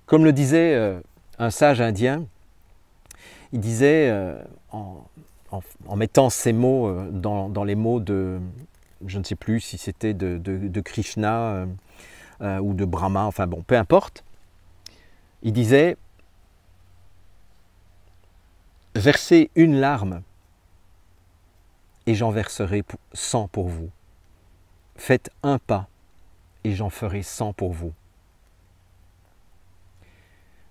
Comme le disait un sage indien, il disait, en mettant ces mots dans les mots de, je ne sais plus si c'était de Krishna ou de Brahma, enfin bon, peu importe, il disait « Versez une larme et j'en verserai 100 pour vous. Faites un pas et j'en ferai 100 pour vous. »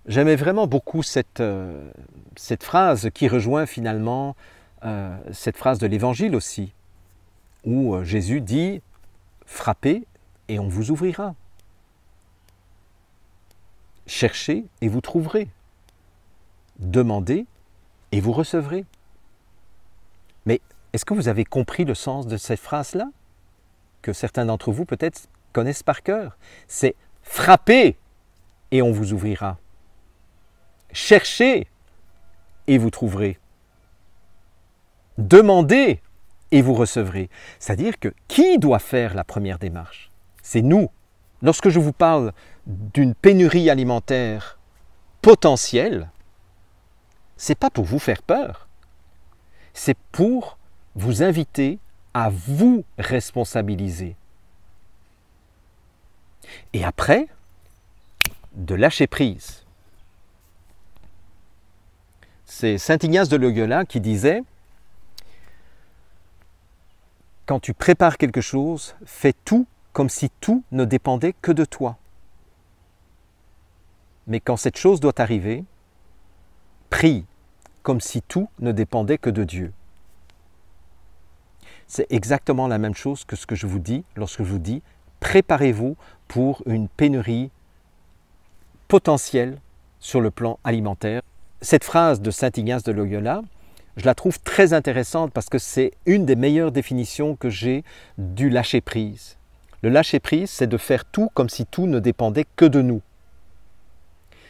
J'aimais vraiment beaucoup cette phrase qui rejoint finalement cette phrase de l'Évangile aussi, où Jésus dit « Frappez et on vous ouvrira. Cherchez et vous trouverez. Demandez et vous recevrez. » Mais est-ce que vous avez compris le sens de cette phrase-là, que certains d'entre vous peut-être connaissent par cœur? C'est « Frappez et on vous ouvrira. Cherchez et vous trouverez. Demandez et vous recevrez. » C'est-à-dire que qui doit faire la première démarche? C'est nous. Lorsque je vous parle d'une pénurie alimentaire potentielle, ce n'est pas pour vous faire peur. C'est pour vous inviter à vous responsabiliser. Et après, de lâcher prise. C'est saint Ignace de Loyola qui disait « Quand tu prépares quelque chose, fais tout comme si tout ne dépendait que de toi. Mais quand cette chose doit arriver, prie comme si tout ne dépendait que de Dieu. » C'est exactement la même chose que ce que je vous dis lorsque je vous dis « Préparez-vous pour une pénurie potentielle sur le plan alimentaire. » Cette phrase de saint Ignace de Loyola, je la trouve très intéressante parce que c'est une des meilleures définitions que j'ai du lâcher-prise. Le lâcher-prise, c'est de faire tout comme si tout ne dépendait que de nous.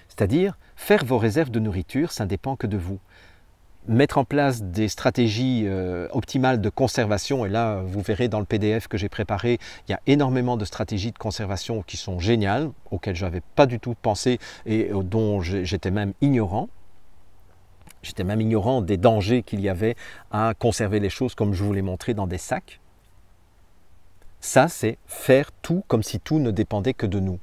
C'est-à-dire, faire vos réserves de nourriture, ça ne dépend que de vous. Mettre en place des stratégies optimales de conservation, et là, vous verrez dans le PDF que j'ai préparé, il y a énormément de stratégies de conservation qui sont géniales, auxquelles je n'avais pas du tout pensé et dont j'étais même ignorant. J'étais même ignorant des dangers qu'il y avait à conserver les choses comme je vous l'ai montré dans des sacs. Ça, c'est faire tout comme si tout ne dépendait que de nous.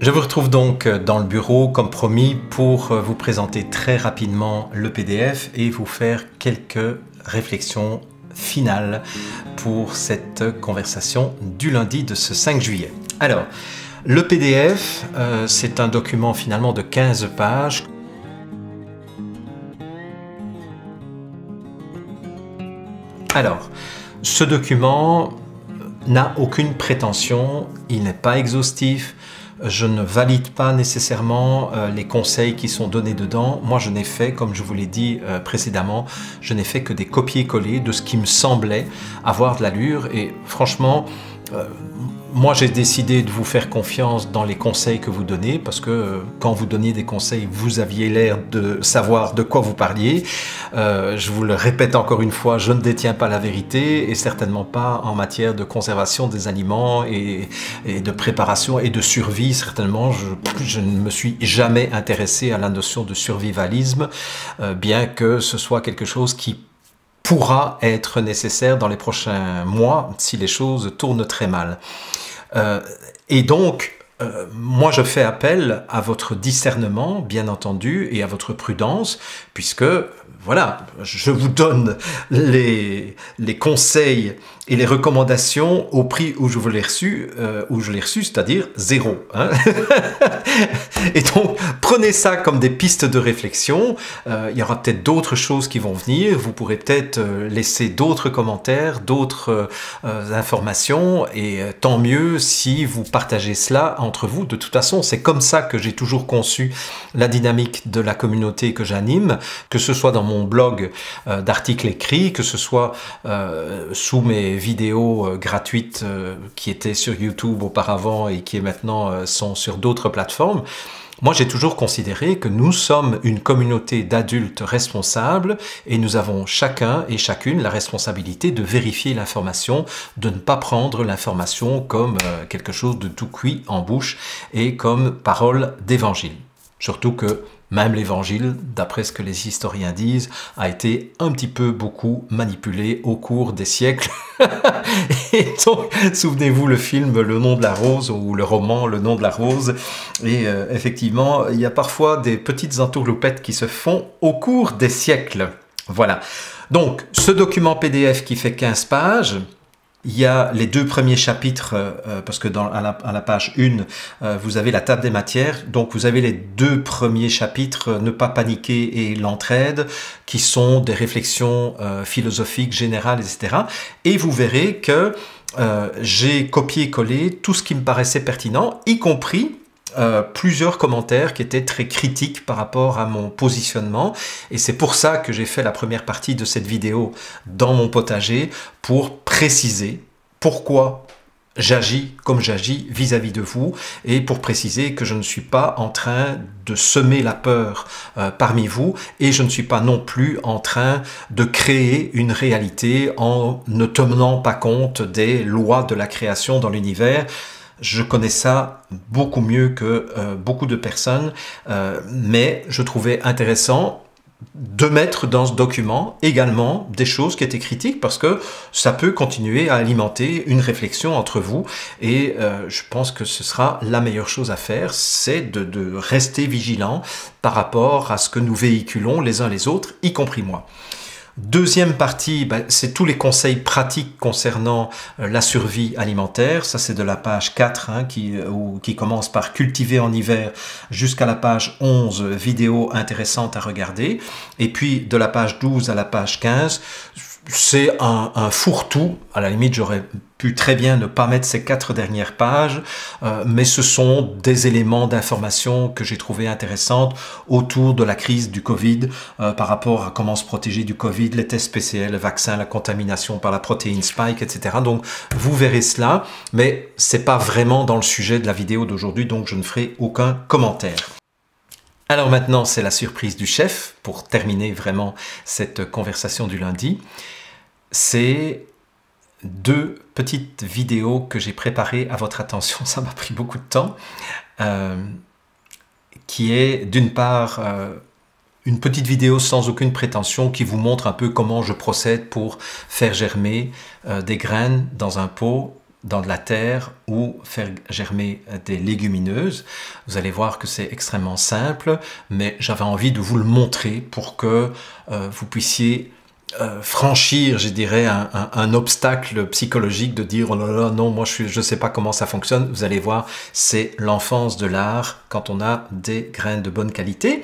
Je vous retrouve donc dans le bureau comme promis pour vous présenter très rapidement le PDF et vous faire quelques réflexions finales pour cette conversation du lundi de ce 5 juillet. Alors, le PDF, c'est un document finalement de 15 pages. Alors, ce document n'a aucune prétention, il n'est pas exhaustif. Je ne valide pas nécessairement les conseils qui sont donnés dedans. Moi, je n'ai fait, comme je vous l'ai dit précédemment, je n'ai fait que des copier-coller de ce qui me semblait avoir de l'allure. Et franchement, moi, j'ai décidé de vous faire confiance dans les conseils que vous donnez parce que quand vous donniez des conseils, vous aviez l'air de savoir de quoi vous parliez. Je vous le répète encore une fois, je ne détiens pas la vérité et certainement pas en matière de conservation des aliments et de préparation et de survie. Certainement, je ne me suis jamais intéressé à la notion de survivalisme, bien que ce soit quelque chose qui pourra être nécessaire dans les prochains mois si les choses tournent très mal. Et donc, moi je fais appel à votre discernement, bien entendu, et à votre prudence, puisque, voilà, je vous donne les conseils et les recommandations au prix où je l'ai reçu, c'est-à-dire 0. Hein. Et donc, prenez ça comme des pistes de réflexion. Il y aura peut-être d'autres choses qui vont venir. Vous pourrez peut-être laisser d'autres commentaires, d'autres informations. Et tant mieux si vous partagez cela entre vous. De toute façon, c'est comme ça que j'ai toujours conçu la dynamique de la communauté que j'anime, que ce soit dans mon blog d'articles écrits, que ce soit sous mes vidéos gratuites qui étaient sur YouTube auparavant et qui maintenant sont sur d'autres plateformes. Moi, j'ai toujours considéré que nous sommes une communauté d'adultes responsables et nous avons chacun et chacune la responsabilité de vérifier l'information, de ne pas prendre l'information comme quelque chose de tout cuit en bouche et comme parole d'évangile. Surtout que même l'évangile, d'après ce que les historiens disent, a été un petit peu beaucoup manipulé au cours des siècles. Et donc, souvenez-vous le film Le nom de la rose ou le roman Le nom de la rose. Et effectivement, il y a parfois des petites entourloupettes qui se font au cours des siècles. Voilà. Donc, ce document PDF qui fait 15 pages, il y a les 2 premiers chapitres, parce que à la page 1, vous avez la table des matières. Donc vous avez les 2 premiers chapitres, Ne pas paniquer et l'entraide, qui sont des réflexions philosophiques générales, etc. Et vous verrez que j'ai copié-collé tout ce qui me paraissait pertinent, y compris plusieurs commentaires qui étaient très critiques par rapport à mon positionnement, et c'est pour ça que j'ai fait la première partie de cette vidéo dans mon potager, pour préciser pourquoi j'agis comme j'agis vis-à-vis de vous, et pour préciser que je ne suis pas en train de semer la peur parmi vous, et je ne suis pas non plus en train de créer une réalité en ne tenant pas compte des lois de la création dans l'univers. Je connais ça beaucoup mieux que beaucoup de personnes, mais je trouvais intéressant de mettre dans ce document également des choses qui étaient critiques, parce que ça peut continuer à alimenter une réflexion entre vous, et je pense que ce sera la meilleure chose à faire, c'est de rester vigilant par rapport à ce que nous véhiculons les uns les autres, y compris moi. Deuxième partie, c'est tous les conseils pratiques concernant la survie alimentaire. Ça, c'est de la page 4 qui commence par cultiver en hiver jusqu'à la page 11, vidéo intéressante à regarder. Et puis de la page 12 à la page 15, c'est un fourre-tout. À la limite, j'aurais pu très bien ne pas mettre ces 4 dernières pages, mais ce sont des éléments d'information que j'ai trouvé intéressantes autour de la crise du Covid, par rapport à comment se protéger du Covid, les tests PCR, le vaccin, la contamination par la protéine spike, etc. Donc vous verrez cela, mais c'est pas vraiment dans le sujet de la vidéo d'aujourd'hui, donc je ne ferai aucun commentaire. Alors maintenant, c'est la surprise du chef, pour terminer vraiment cette conversation du lundi. C'est 2 petites vidéos que j'ai préparées à votre attention, ça m'a pris beaucoup de temps, qui est d'une part une petite vidéo sans aucune prétention qui vous montre un peu comment je procède pour faire germer des graines dans un pot, dans de la terre, ou faire germer des légumineuses. Vous allez voir que c'est extrêmement simple, mais j'avais envie de vous le montrer pour que vous puissiez franchir, je dirais, un obstacle psychologique de dire « Oh là là, non, moi je ne sais pas comment ça fonctionne ». Vous allez voir, c'est l'enfance de l'art quand on a des graines de bonne qualité.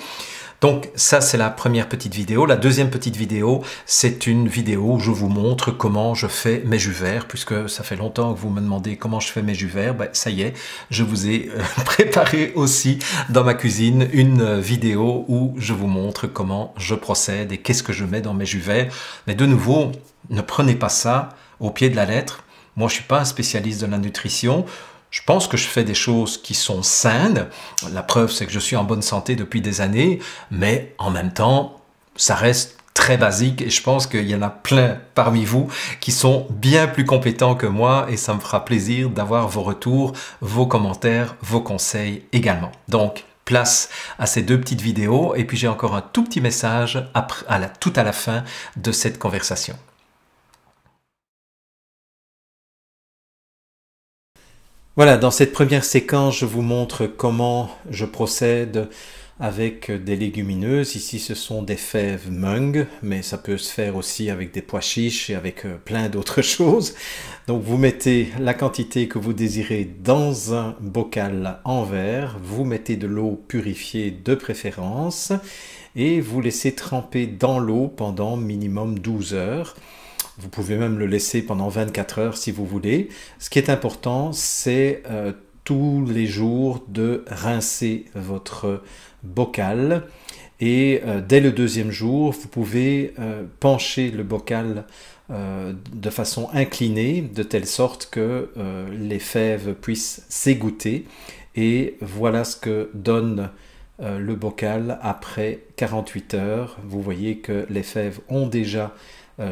Donc ça, c'est la première petite vidéo. La deuxième petite vidéo, c'est une vidéo où je vous montre comment je fais mes jus verts, puisque ça fait longtemps que vous me demandez comment je fais mes jus verts. Ça y est, je vous ai préparé aussi dans ma cuisine une vidéo où je vous montre comment je procède et qu'est-ce que je mets dans mes jus verts. Mais de nouveau, ne prenez pas ça au pied de la lettre. Moi, je ne suis pas un spécialiste de la nutrition. Je pense que je fais des choses qui sont saines. La preuve, c'est que je suis en bonne santé depuis des années, mais en même temps, ça reste très basique et je pense qu'il y en a plein parmi vous qui sont bien plus compétents que moi et ça me fera plaisir d'avoir vos retours, vos commentaires, vos conseils également. Donc, place à ces 2 petites vidéos et puis j'ai encore un tout petit message tout à la fin de cette conversation. Voilà, dans cette première séquence, je vous montre comment je procède avec des légumineuses. Ici, ce sont des fèves mung, mais ça peut se faire aussi avec des pois chiches et avec plein d'autres choses. Donc, vous mettez la quantité que vous désirez dans un bocal en verre. Vous mettez de l'eau purifiée de préférence et vous laissez tremper dans l'eau pendant minimum 12 heures. Vous pouvez même le laisser pendant 24 heures si vous voulez. Ce qui est important, c'est tous les jours de rincer votre bocal. Et dès le 2e jour, vous pouvez pencher le bocal de façon inclinée, de telle sorte que les fèves puissent s'égoutter. Et voilà ce que donne le bocal après 48 heures. Vous voyez que les fèves ont déjà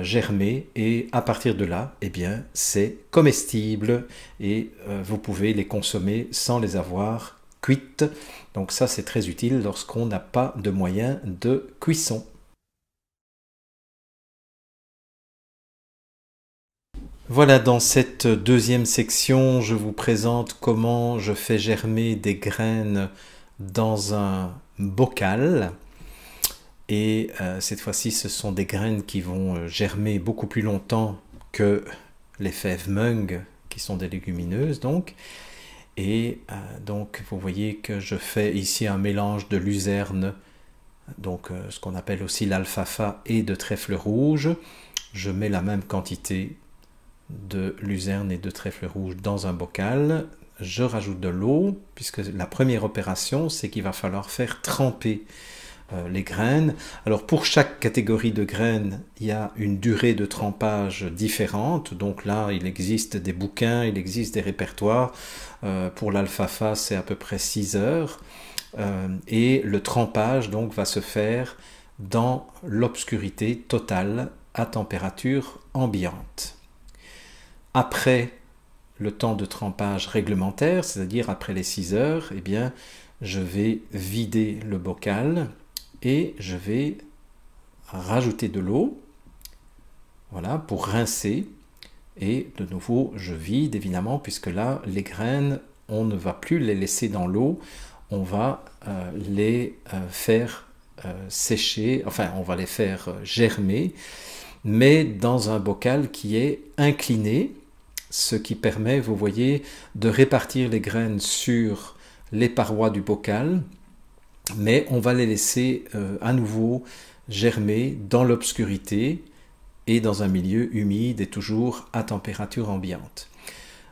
germé et à partir de là, eh bien, c'est comestible et vous pouvez les consommer sans les avoir cuites. Donc ça, c'est très utile lorsqu'on n'a pas de moyen de cuisson. Voilà, dans cette deuxième section, je vous présente comment je fais germer des graines dans un bocal. Et cette fois-ci, ce sont des graines qui vont germer beaucoup plus longtemps que les fèves mung, qui sont des légumineuses donc. Et donc, vous voyez que je fais ici un mélange de luzerne, donc ce qu'on appelle aussi l'alfalfa, et de trèfle rouge. Je mets la même quantité de luzerne et de trèfle rouge dans un bocal. Je rajoute de l'eau, puisque la première opération, c'est qu'il va falloir faire tremper les graines. Alors pour chaque catégorie de graines, il y a une durée de trempage différente. Donc là, il existe des bouquins, il existe des répertoires. Pour l'alfalfa, c'est à peu près 6 heures. Et le trempage donc va se faire dans l'obscurité totale à température ambiante. Après le temps de trempage réglementaire, c'est-à-dire après les 6 heures, eh bien, je vais vider le bocal et je vais rajouter de l'eau, voilà, pour rincer. Et de nouveau, je vide évidemment, puisque là, les graines, on ne va plus les laisser dans l'eau, on va les faire sécher, enfin, on va les faire germer, mais dans un bocal qui est incliné, ce qui permet, vous voyez, de répartir les graines sur les parois du bocal, mais on va les laisser à nouveau germer dans l'obscurité et dans un milieu humide et toujours à température ambiante.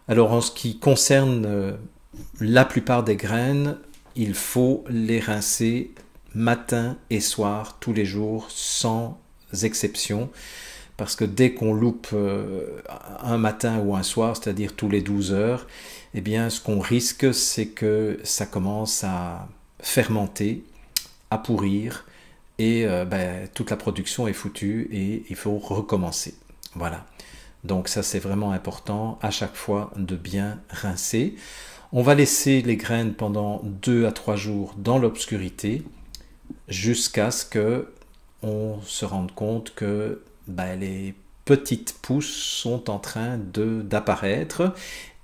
Alors en ce qui concerne la plupart des graines, il faut les rincer matin et soir, tous les jours, sans exception, parce que dès qu'on loupe un matin ou un soir, c'est-à-dire tous les 12 heures, eh bien ce qu'on risque, c'est que ça commence à fermenter, à pourrir, et toute la production est foutue et il faut recommencer. Voilà. Donc ça, c'est vraiment important à chaque fois de bien rincer. On va laisser les graines pendant 2 à 3 jours dans l'obscurité jusqu'à ce que on se rende compte que les petites pousses sont en train d'apparaître.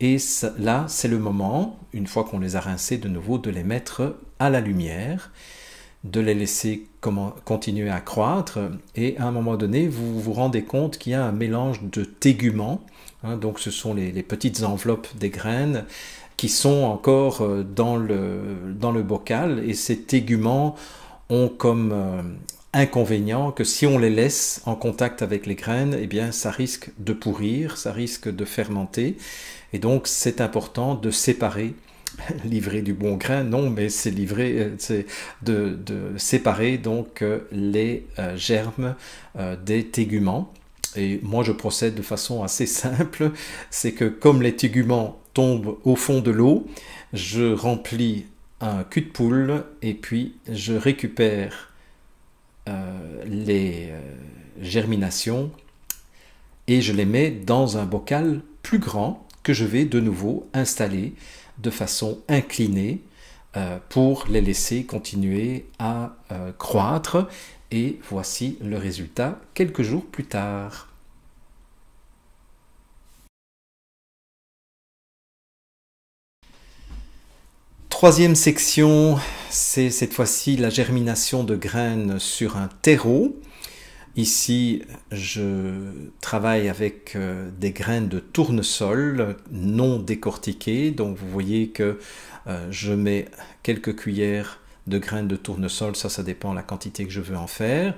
Et là, c'est le moment, une fois qu'on les a rincées de nouveau, de les mettre à la lumière, de les laisser continuer à croître. Et à un moment donné, vous vous rendez compte qu'il y a un mélange de téguments. Donc ce sont les petites enveloppes des graines qui sont encore dans le bocal. Et ces téguments ont comme inconvénient que si on les laisse en contact avec les graines, eh bien ça risque de pourrir, ça risque de fermenter. Et donc c'est important de séparer, livrer du bon grain, non, mais c'est de séparer donc les germes des téguments. Et moi je procède de façon assez simple, c'est que comme les téguments tombent au fond de l'eau, je remplis un cul de poule et puis je récupère les germinations et je les mets dans un bocal plus grand que je vais de nouveau installer de façon inclinée pour les laisser continuer à croître. Et voici le résultat quelques jours plus tard. Troisième section, c'est cette fois-ci la germination de graines sur un terreau. Ici, je travaille avec des graines de tournesol non décortiquées. Donc vous voyez que je mets quelques cuillères de graines de tournesol, ça dépend de la quantité que je veux en faire.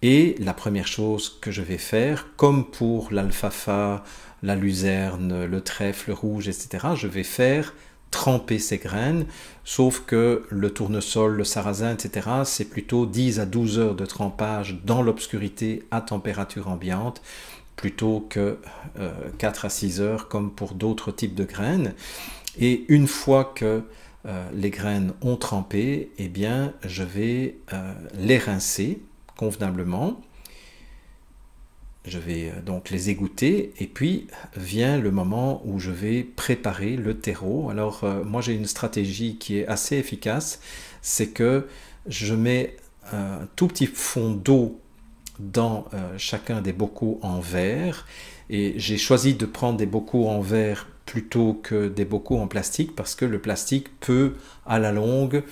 Et la première chose que je vais faire, comme pour l'alfalfa, la luzerne, le trèfle rouge, etc., je vais faire tremper ces graines, sauf que le tournesol, le sarrasin, etc., c'est plutôt 10 à 12 heures de trempage dans l'obscurité à température ambiante, plutôt que 4 à 6 heures comme pour d'autres types de graines. Et une fois que les graines ont trempé, eh bien je vais les rincer convenablement. Je vais donc les égoutter et puis vient le moment où je vais préparer le terreau. Alors moi j'ai une stratégie qui est assez efficace, c'est que je mets un tout petit fond d'eau dans chacun des bocaux en verre, et j'ai choisi de prendre des bocaux en verre plutôt que des bocaux en plastique parce que le plastique peut à la longue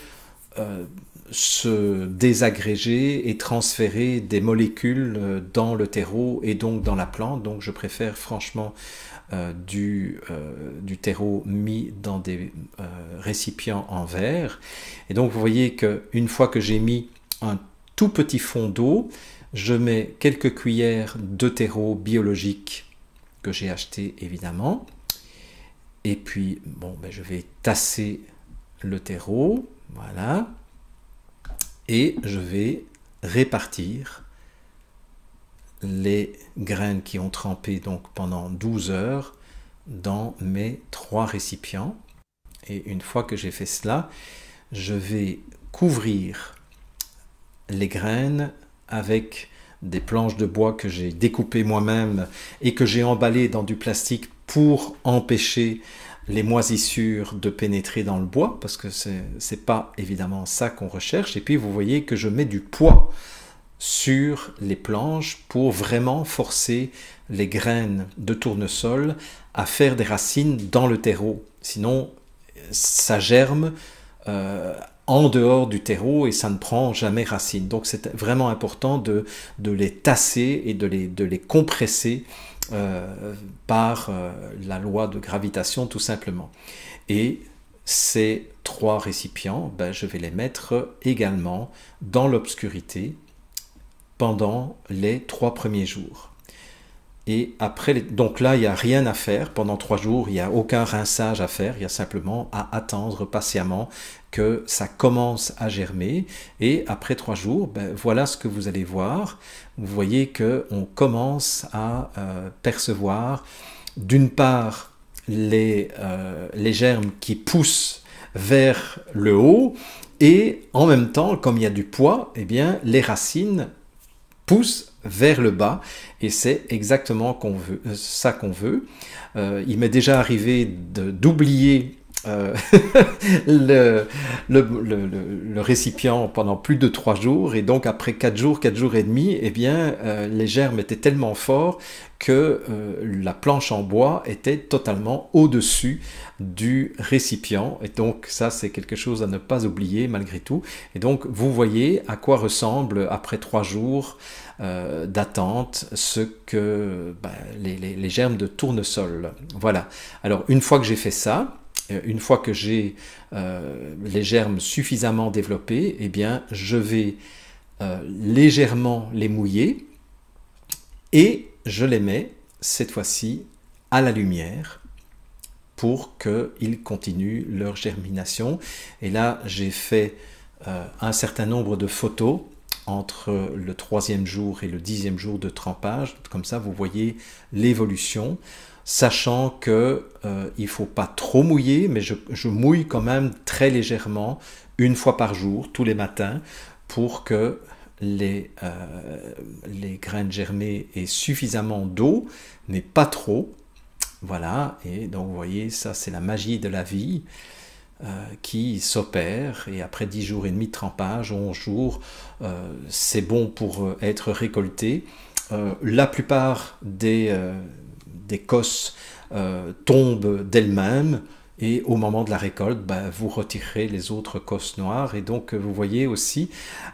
se désagréger et transférer des molécules dans le terreau et donc dans la plante. Donc je préfère franchement du terreau mis dans des récipients en verre. Et donc vous voyez qu'une fois que j'ai mis un tout petit fond d'eau, je mets quelques cuillères de terreau biologique que j'ai acheté évidemment. Et puis bon, je vais tasser le terreau, voilà. Et je vais répartir les graines qui ont trempé donc pendant 12 heures dans mes 3 récipients. Et une fois que j'ai fait cela, je vais couvrir les graines avec des planches de bois que j'ai découpées moi-même et que j'ai emballées dans du plastique pour empêcher les moisissures de pénétrer dans le bois, parce que c'est pas évidemment ça qu'on recherche. Et puis vous voyez que je mets du poids sur les planches pour vraiment forcer les graines de tournesol à faire des racines dans le terreau. Sinon, ça germe en dehors du terreau et ça ne prend jamais racine. Donc c'est vraiment important de les tasser et de les compresser par la loi de gravitation tout simplement. Et ces 3 récipients, je vais les mettre également dans l'obscurité pendant les 3 premiers jours. Et après, donc là, il n'y a rien à faire. Pendant 3 jours, il n'y a aucun rinçage à faire. Il y a simplement à attendre patiemment que ça commence à germer. Et après 3 jours, voilà ce que vous allez voir. Vous voyez qu'on commence à percevoir, d'une part, les germes qui poussent vers le haut, et en même temps, comme il y a du poids, eh bien, les racines poussent vers le bas, et c'est exactement ça qu'on veut. Il m'est déjà arrivé d'oublier le récipient pendant plus de 3 jours, et donc après 4 jours et demi, eh bien, les germes étaient tellement forts que la planche en bois était totalement au-dessus du récipient, et donc ça c'est quelque chose à ne pas oublier malgré tout. Et donc vous voyez à quoi ressemble après 3 jours d'attente ce que les germes de tournesol. Voilà. Alors une fois que j'ai fait ça, une fois que j'ai les germes suffisamment développés, eh bien je vais légèrement les mouiller et je les mets cette fois-ci à la lumière pour qu'ils continuent leur germination. Et là j'ai fait un certain nombre de photos entre le 3e jour et le 10e jour de trempage. Comme ça vous voyez l'évolution, sachant que il ne faut pas trop mouiller, mais je mouille quand même très légèrement, une fois par jour, tous les matins, pour que les graines germées aient suffisamment d'eau, mais pas trop. Voilà, et donc vous voyez, ça c'est la magie de la vie qui s'opère, et après 10 jours et demi de trempage, 11 jours, c'est bon pour être récolté. La plupart des cosses tombent d'elles-mêmes, et au moment de la récolte, vous retirerez les autres cosses noires. Et donc vous voyez aussi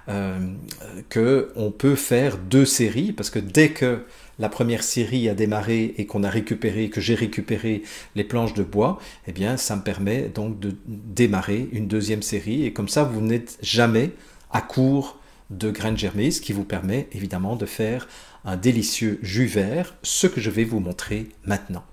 qu'on peut faire 2 séries, parce que dès que la première série a démarré et que j'ai récupéré les planches de bois, eh bien ça me permet donc de démarrer une 2e série, et comme ça vous n'êtes jamais à court de graines germées, ce qui vous permet évidemment de faire un délicieux jus vert, ce que je vais vous montrer maintenant.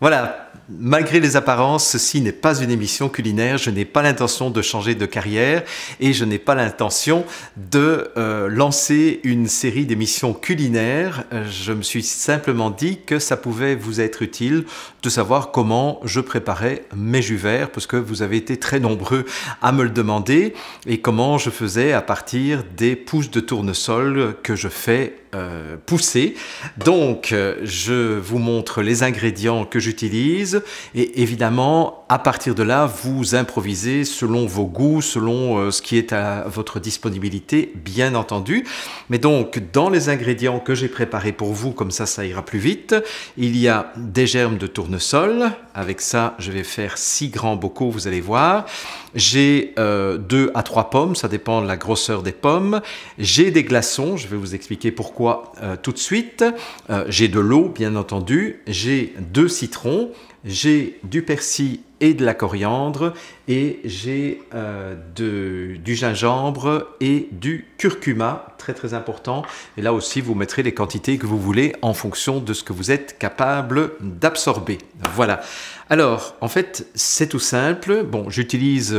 Voilà, malgré les apparences, ceci n'est pas une émission culinaire, je n'ai pas l'intention de changer de carrière et je n'ai pas l'intention de lancer une série d'émissions culinaires. Je me suis simplement dit que ça pouvait vous être utile de savoir comment je préparais mes jus verts, parce que vous avez été très nombreux à me le demander, et comment je faisais à partir des pousses de tournesol que je fais pousser. Donc, je vous montre les ingrédients que j'utilise et évidemment, à partir de là, vous improvisez selon vos goûts, selon ce qui est à votre disponibilité, bien entendu. Mais donc, dans les ingrédients que j'ai préparés pour vous, comme ça ira plus vite, il y a des germes de tournesol. Avec ça, je vais faire 6 grands bocaux, vous allez voir. J'ai 2 à 3 pommes, ça dépend de la grosseur des pommes. J'ai des glaçons, je vais vous expliquer pourquoi tout de suite. J'ai de l'eau, bien entendu. J'ai 2 citrons. J'ai du persil et de la coriandre. Et j'ai du gingembre et du curcuma, très très important. Et là aussi, vous mettrez les quantités que vous voulez en fonction de ce que vous êtes capable d'absorber. Voilà. Alors, en fait, c'est tout simple. Bon, j'utilise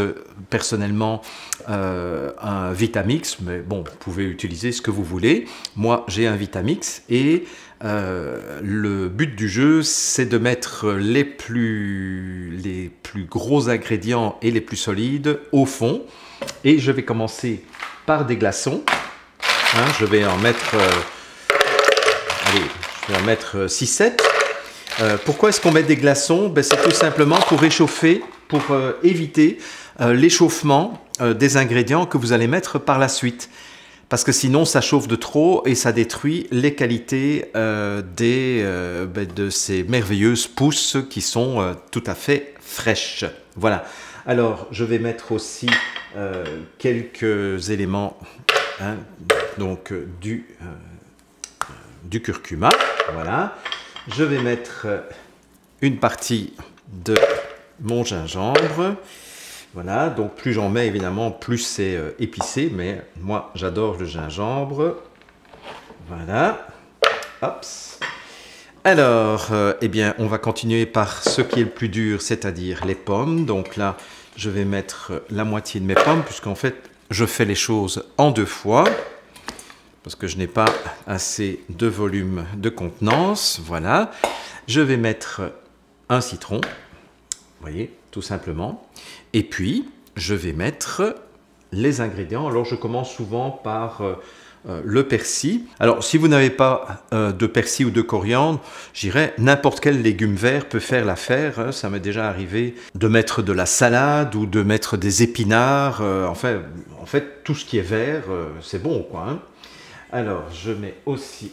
personnellement un Vitamix, mais bon, vous pouvez utiliser ce que vous voulez. Moi, j'ai un Vitamix et le but du jeu, c'est de mettre les plus gros ingrédients et les plus solides au fond. Et je vais commencer par des glaçons. Hein, je vais en mettre, allez, je vais en mettre 6-7. Pourquoi est-ce qu'on met des glaçons? Ben, c'est tout simplement pour réchauffer, pour éviter l'échauffement des ingrédients que vous allez mettre par la suite. Parce que sinon, ça chauffe de trop et ça détruit les qualités de ces merveilleuses pousses qui sont tout à fait fraîches. Voilà. Alors, je vais mettre aussi quelques éléments, hein, donc du curcuma. Voilà. Je vais mettre une partie de mon gingembre. Voilà, donc plus j'en mets évidemment, plus c'est épicé, mais moi j'adore le gingembre. Voilà. Hop. Alors, eh bien, on va continuer par ce qui est le plus dur, c'est-à-dire les pommes. Donc là, je vais mettre la moitié de mes pommes, puisqu'en fait, je fais les choses en 2 fois. Parce que je n'ai pas assez de volume de contenance. Voilà. Je vais mettre un citron. Vous voyez, tout simplement. Et puis, je vais mettre les ingrédients. Alors, je commence souvent par le persil. Alors, si vous n'avez pas de persil ou de coriandre, j'irais n'importe quel légume vert peut faire l'affaire. Ça m'est déjà arrivé de mettre de la salade ou de mettre des épinards. Enfin, en fait, tout ce qui est vert, c'est bon, quoi. Hein. Alors, je mets aussi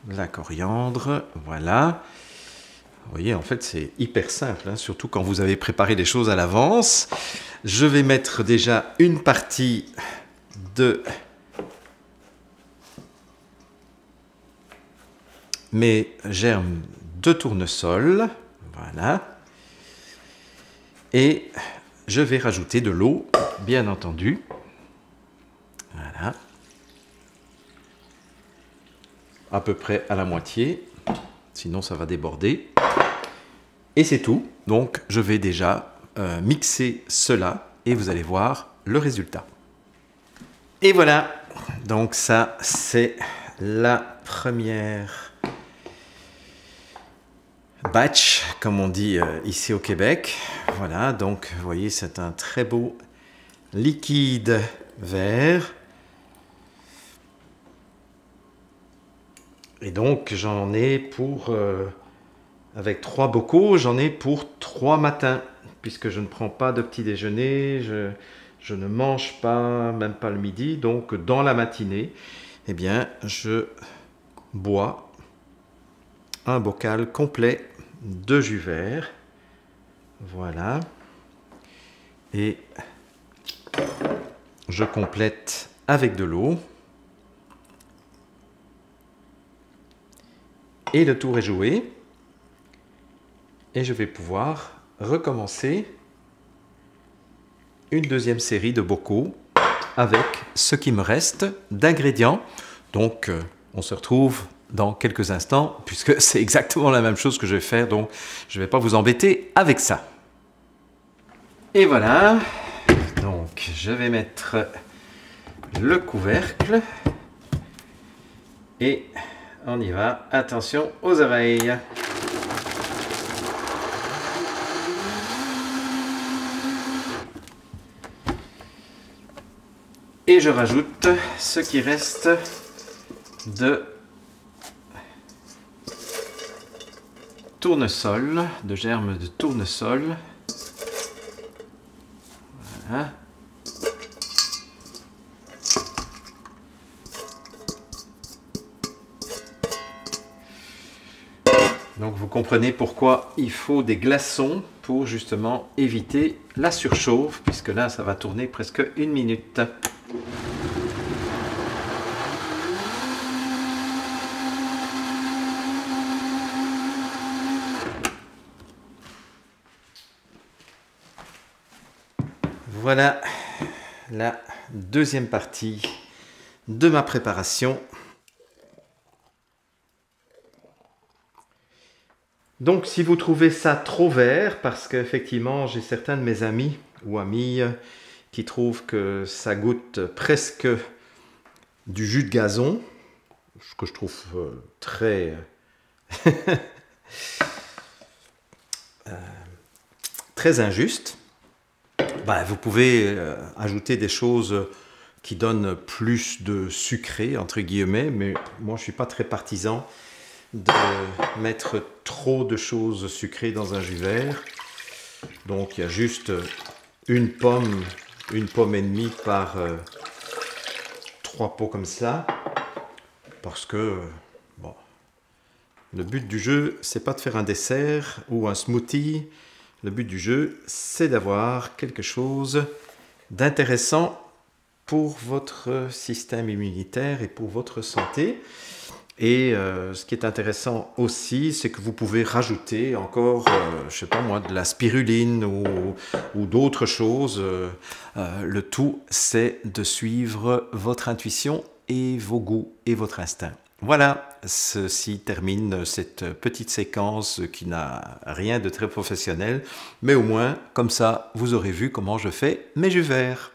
la coriandre, voilà. Vous voyez, en fait, c'est hyper simple, hein, surtout quand vous avez préparé les choses à l'avance. Je vais mettre déjà une partie de mes germes de tournesol, voilà. Et je vais rajouter de l'eau, bien entendu. Voilà. À peu près à la moitié, sinon ça va déborder. Et c'est tout. Donc je vais déjà mixer cela et vous allez voir le résultat. Et voilà, donc ça c'est la première batch, comme on dit ici au Québec. Voilà, donc vous voyez, c'est un très beau liquide vert. Et donc, j'en ai pour, avec 3 bocaux, j'en ai pour 3 matins, puisque je ne prends pas de petit déjeuner, je ne mange pas, même pas le midi. Donc, dans la matinée, eh bien, je bois un bocal complet de jus vert. Voilà. Et je complète avec de l'eau. Et le tour est joué. Et je vais pouvoir recommencer une deuxième série de bocaux avec ce qui me reste d'ingrédients. Donc, on se retrouve dans quelques instants, puisque c'est exactement la même chose que je vais faire, donc je ne vais pas vous embêter avec ça. Et voilà, donc je vais mettre le couvercle et on y va. Attention aux oreilles. Et je rajoute ce qui reste de tournesol, de germes de tournesol. Voilà. Donc vous comprenez pourquoi il faut des glaçons pour justement éviter la surchauffe, puisque là ça va tourner presque 1 minute. Voilà la deuxième partie de ma préparation. Donc si vous trouvez ça trop vert, parce qu'effectivement j'ai certains de mes amis ou amies qui trouvent que ça goûte presque du jus de gazon, ce que je trouve très très injuste, ben, vous pouvez ajouter des choses qui donnent plus de sucré, entre guillemets, mais moi je ne suis pas très partisan de mettre trop de choses sucrées dans un jus vert. Donc il y a juste une pomme et demie par 3 pots comme ça, parce que bon, le but du jeu c'est pas de faire un dessert ou un smoothie. Le but du jeu, c'est d'avoir quelque chose d'intéressant pour votre système immunitaire et pour votre santé. Et ce qui est intéressant aussi, c'est que vous pouvez rajouter encore, je sais pas moi, de la spiruline ou d'autres choses. Le tout, c'est de suivre votre intuition et vos goûts et votre instinct. Voilà, ceci termine cette petite séquence qui n'a rien de très professionnel, mais au moins, comme ça, vous aurez vu comment je fais mes jus verts.